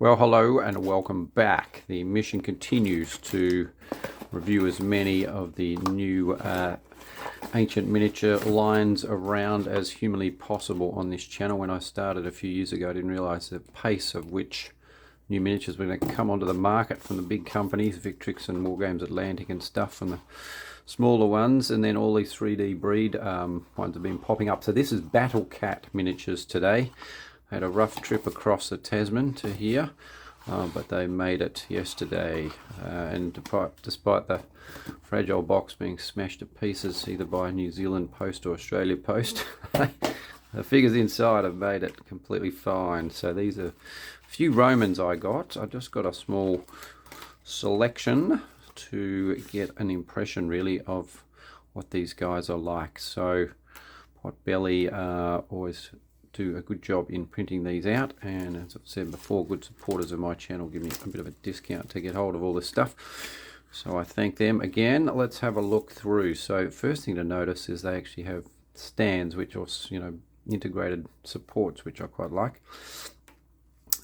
Well, hello and welcome back. The mission continues to review as many of the new ancient miniature lines around as humanly possible on this channel. When I started a few years ago, I didn't realize the pace of which new miniatures were going to come onto the market from the big companies, Victrix and Wargames Atlantic and stuff, from the smaller ones, and then all these 3D breed ones have been popping up. So this is Battle Cat miniatures today. I had a rough trip across the Tasman to here, but they made it yesterday, and despite the fragile box being smashed to pieces either by New Zealand Post or Australia Post, the figures inside have made it completely fine. So these are a few Romans I got. I just got a small selection to get an impression really of what these guys are like. So Potbelly always do a good job in printing these out, and as I've said before, good supporters of my channel give me a bit of a discount to get hold of all this stuff, so I thank them again. Let's have a look through. So first thing to notice is they actually have stands, which are, integrated supports, which I quite like.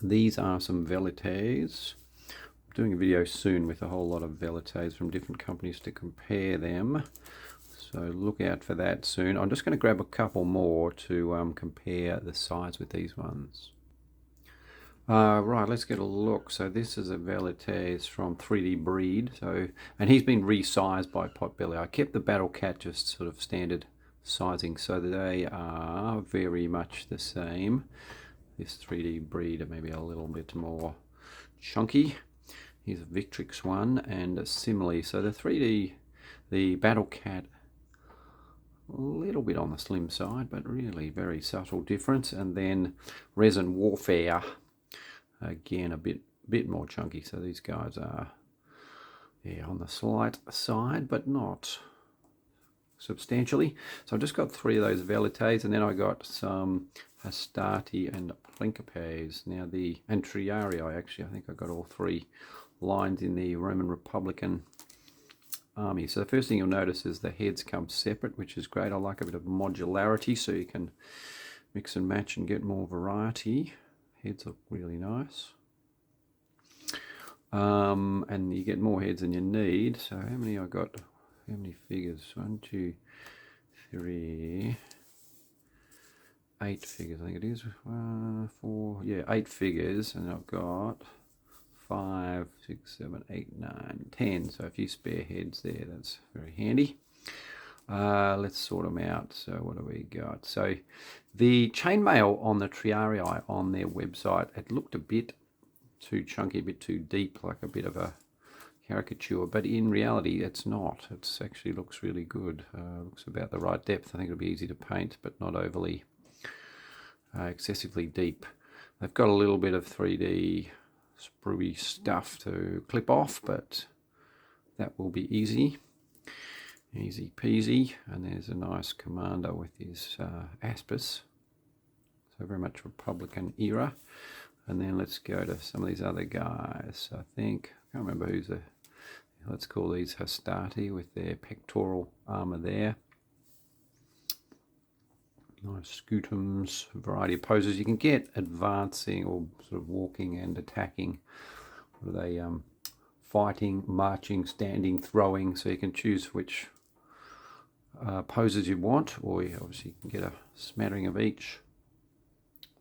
These are some velites. I'm doing a video soon with a whole lot of velites from different companies to compare them, so look out for that soon. I'm just going to grab a couple more to compare the size with these ones. Right, let's get a look. So this is a Velites from 3D Breed. And he's been resized by Potbelly. I kept the Battle Cat just sort of standard sizing, so they are very much the same. This 3D Breed maybe a little bit more chunky. Here's a Victrix one, and similarly. So the Battle Cat, a little bit on the slim side, but really very subtle difference. And then Resin Warfare, again a bit more chunky. So these guys are on the slight side, but not substantially. So I just got 3 of those Velites, and then I got some Hastati and Plinkapes. Now and Triarii, actually, I think I got all 3 lines in the Roman Republican army. So the first thing you'll notice is the heads come separate, which is great. I like a bit of modularity, so you can mix and match and get more variety. Heads look really nice, and you get more heads than you need. So how many I got? How many figures? 1, 2, 3, 8 figures, I think it is. 4, yeah, 8 figures, and I've got 5, 6, 7, 8, 9, 10. So a few spare heads there. That's very handy. Let's sort them out. So what do we got? So the chainmail on the Triarii on their website, it looked a bit too chunky, a bit too deep, like a bit of a caricature, but in reality it's not. It actually looks really good. Looks about the right depth. I think it'll be easy to paint, but not overly excessively deep. They've got a little bit of 3D spruey stuff to clip off, but that will be easy peasy. And there's a nice commander with his Aspis, so very much Republican era. And then let's go to some of these other guys. I think, I can't remember who's let's call these Hastati with their pectoral armor there. Nice scutums, variety of poses. You can get advancing or sort of walking and attacking. What are they? Fighting, marching, standing, throwing. So you can choose which poses you want, or you obviously can get a smattering of each.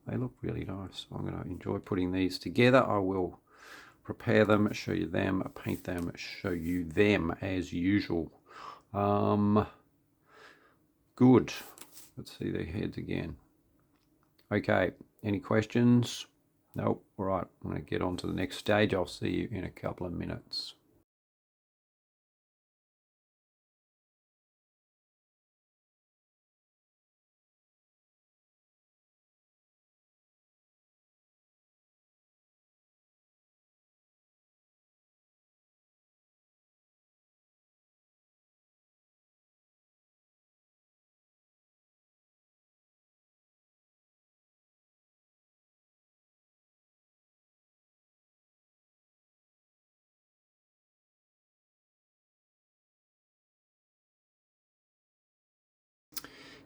They look really nice. I'm going to enjoy putting these together. I will prepare them, show you them, paint them, show you them as usual. Good. Let's see their heads again. Okay, any questions? Nope. All right, I'm going to get on to the next stage. I'll see you in a couple of minutes.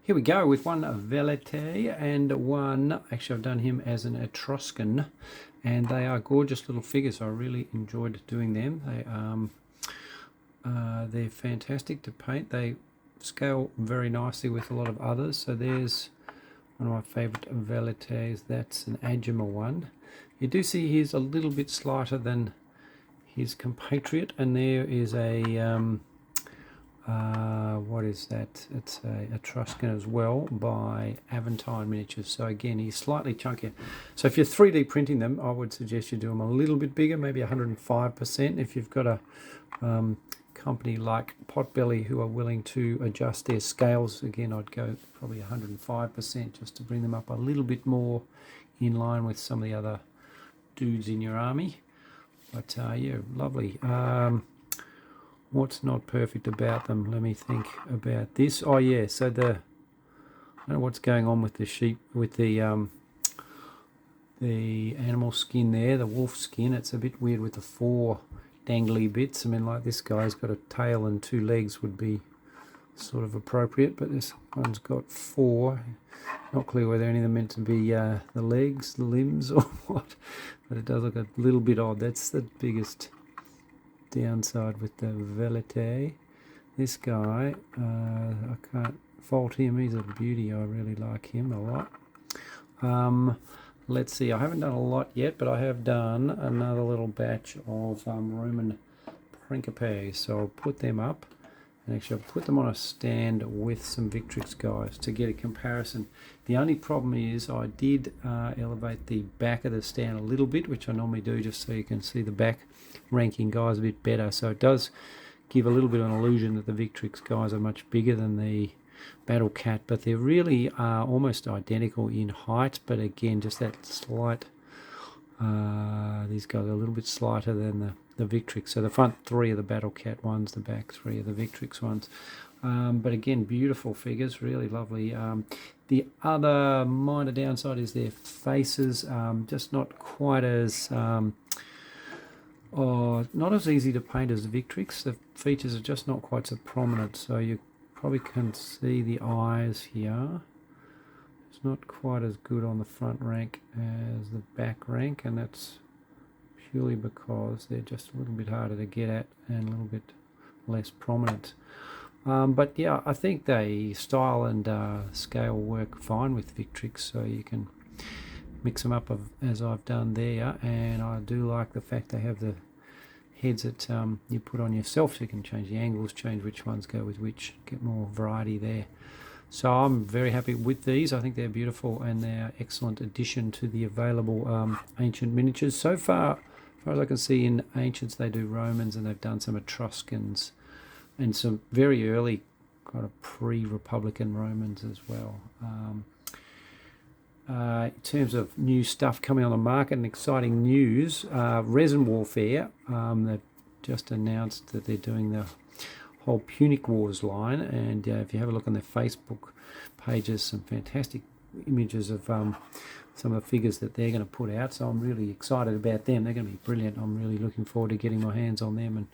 Here we go with one Velite and one, actually I've done him as an Etruscan and they are gorgeous little figures. I really enjoyed doing them. They're fantastic to paint. They scale very nicely with a lot of others. So there's one of my favourite Velites. That's an Agema one. You do see he's a little bit slighter than his compatriot, and there is a what is that? It's a Etruscan as well by Aventine Miniatures. So again, he's slightly chunkier. So if you're 3D printing them, I would suggest you do them a little bit bigger, maybe 105%. If you've got a company like Potbelly who are willing to adjust their scales, again, I'd go probably 105% just to bring them up a little bit more in line with some of the other dudes in your army. But yeah, lovely. What's not perfect about them? Let me think about this. Oh yeah, so I don't know what's going on with the sheep, with the animal skin there, the wolf skin. It's a bit weird with the 4 dangly bits. I mean, like this guy's got a tail and 2 legs would be sort of appropriate, but this one's got 4. Not clear whether any of them meant to be the legs, the limbs, or what, but it does look a little bit odd. That's the biggest downside with the Velite. This guy, I can't fault him. He's a beauty. I really like him a lot. Let's see. I haven't done a lot yet, but I have done another little batch of Roman Principes. So I'll put them up. And actually, I'll put them on a stand with some Victrix guys to get a comparison. The only problem is I did elevate the back of the stand a little bit, which I normally do just so you can see the back ranking guys a bit better. So it does give a little bit of an illusion that the Victrix guys are much bigger than the Battle Cat, but they really are almost identical in height. But again, just that slight, these guys are a little bit slighter than the Victrix. So the front 3 are the Battle Cat ones, the back 3 are the Victrix ones. But again, beautiful figures, really lovely. The other minor downside is their faces, just not quite as not as easy to paint as the Victrix. The features are just not quite so prominent, so you probably can see the eyes here. It's not quite as good on the front rank as the back rank, and that's purely because they're just a little bit harder to get at and a little bit less prominent. But yeah, I think they style and scale work fine with Victrix, so you can mix them up as I've done there. And I do like the fact they have the heads that you put on yourself, so you can change the angles, change which ones go with which, get more variety there. So I'm very happy with these. I think they're beautiful and they're excellent addition to the available ancient miniatures. So far as I can see in Ancients, they do Romans and they've done some Etruscans and some very early kind of pre-Republican Romans as well. In terms of new stuff coming on the market and exciting news, Resin Warfare, they've just announced that they're doing the whole Punic Wars line, and if you have a look on their Facebook pages, some fantastic images of some of the figures that they're going to put out, so I'm really excited about them. They're going to be brilliant. I'm really looking forward to getting my hands on them, and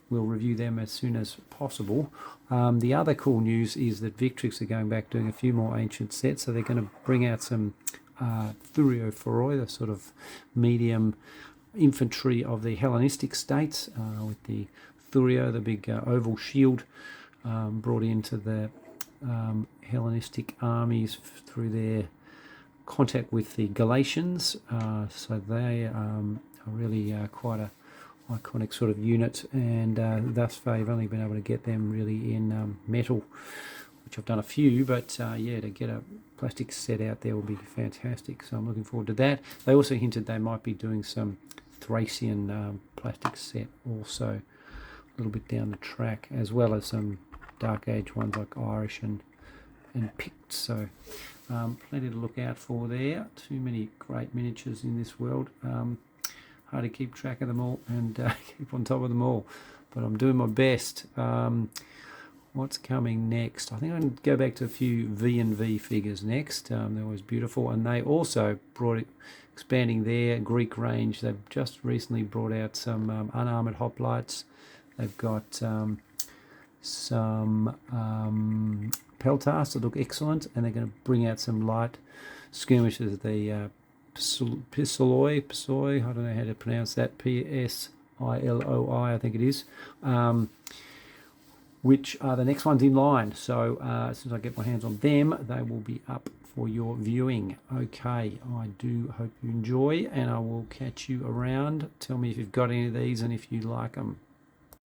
we'll review them as soon as possible. The other cool news is that Victrix are going back doing a few more ancient sets, so they're going to bring out some Thurio-Foroi, the sort of medium infantry of the Hellenistic states, with the Thurio, the big oval shield, brought into the Hellenistic armies through their contact with the Galatians. So they are really quite a iconic sort of unit, and thus far you've only been able to get them really in metal, which I've done a few, but yeah, to get a plastic set out there will be fantastic, so I'm looking forward to that. They also hinted they might be doing some Thracian plastic set also a little bit down the track, as well as some Dark Age ones like Irish and Picts, so plenty to look out for there. Too many great miniatures in this world. Hard to keep track of them all and keep on top of them all, but I'm doing my best. What's coming next? I think I'm going to go back to a few V&V figures next. They're always beautiful, and they also expanding their Greek range. They've just recently brought out some unarmored hoplites. They've got some Peltas that look excellent, and they're going to bring out some light skirmishers, the Psiloi, I don't know how to pronounce that, P-S-I-L-O-I, I think it is, which are the next ones in line. So as soon as I get my hands on them, they will be up for your viewing. Okay, I do hope you enjoy, and I will catch you around. Tell me if you've got any of these and if you like them.